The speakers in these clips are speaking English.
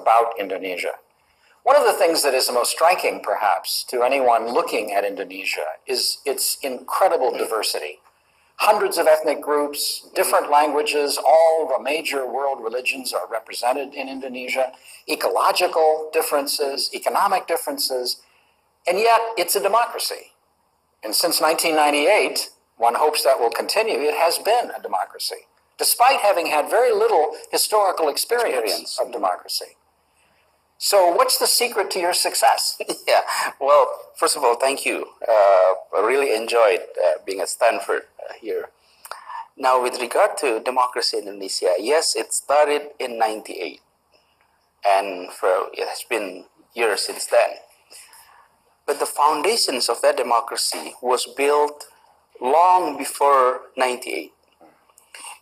about Indonesia. One of the things that is the most striking, perhaps, to anyone looking at Indonesia is its incredible diversity. Hundreds of ethnic groups, different languages, all the major world religions are represented in Indonesia, ecological differences, economic differences, and yet it's a democracy. And since 1998, one hopes that will continue, it has been a democracy, despite having had very little historical experience of democracy. So what's the secret to your success? Yeah, well, first of all, thank you. I really enjoyed being at Stanford here. Now, with regard to democracy in Indonesia, yes, it started in 98. And it has been years since then. But the foundations of that democracy was built long before 98.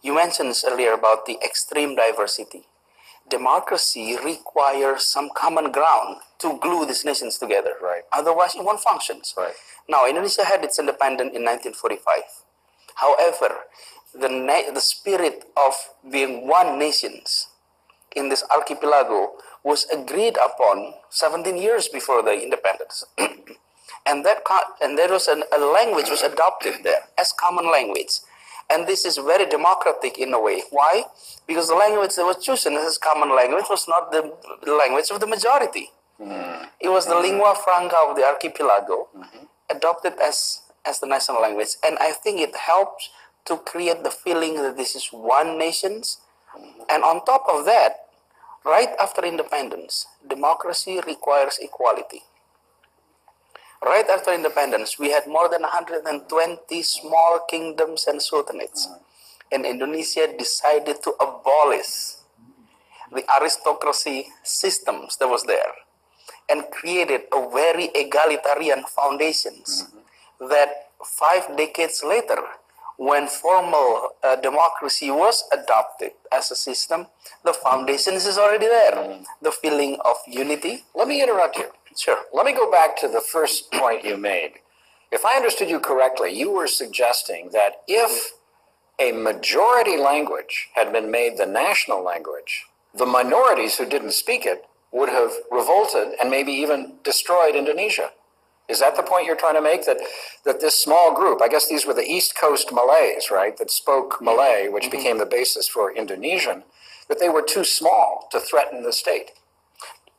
You mentioned earlier about the extreme diversity. Democracy requires some common ground to glue these nations together. Right. Otherwise, it won't function. Right. Now, Indonesia had its independence in 1945. However, the spirit of being one nation in this archipelago was agreed upon 17 years before the independence. and there was a language was adopted there as common language. And this is very democratic in a way. Why? Because the language that was chosen as common language was not the language of the majority. It was the lingua franca of the archipelago, adopted as the national language. And I think it helps to create the feeling that this is one nation. And on top of that, right after independence, democracy requires equality. Right after independence, we had more than 120 small kingdoms and sultanates. And Indonesia decided to abolish the aristocracy systems that was there and created a very egalitarian foundations that 5 decades later, when formal democracy was adopted as a system, the foundations is already there. The feeling of unity. Let me interrupt you. Sure. Let me go back to the first point you made. If I understood you correctly, you were suggesting that if a majority language had been made the national language, the minorities who didn't speak it would have revolted and maybe even destroyed Indonesia. Is that the point you're trying to make? That this small group, I guess these were the East Coast Malays, right, that spoke Malay, which became the basis for Indonesian, that they were too small to threaten the state?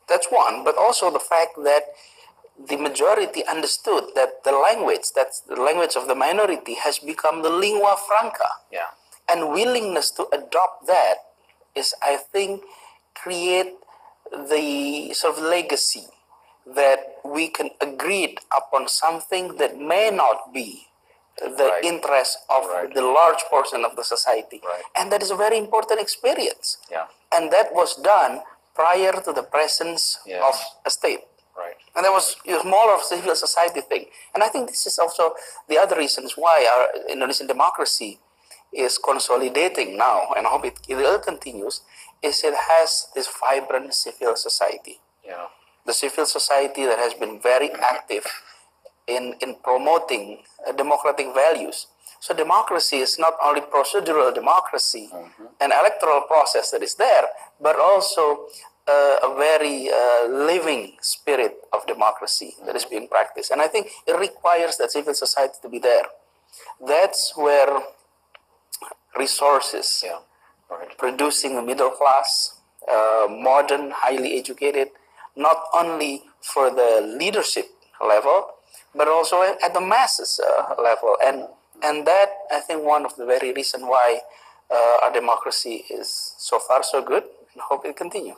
That's one, but also the fact that the majority understood that the language, that's the language of the minority, has become the lingua franca. Yeah. And willingness to adopt that is, I think, create the sort of legacy that we can agree upon something that may not be the interest of the large portion of the society. Right. And that is a very important experience. Yeah. And that was done prior to the presence of a state. Right. And that was more of a civil society thing. And I think this is also the other reasons why our Indonesian democracy is consolidating now, and I hope it will continues, is it has this vibrant civil society. Yeah. The civil society that has been very active in promoting democratic values. So democracy is not only procedural democracy, an electoral process that is there, but also a very living spirit of democracy that is being practiced. And I think it requires that civil society to be there. That's where resources, producing a middle class, modern, highly educated, not only for the leadership level, but also at the masses level. And that, I think, one of the very reasons why our democracy is so far so good, and hope it continue.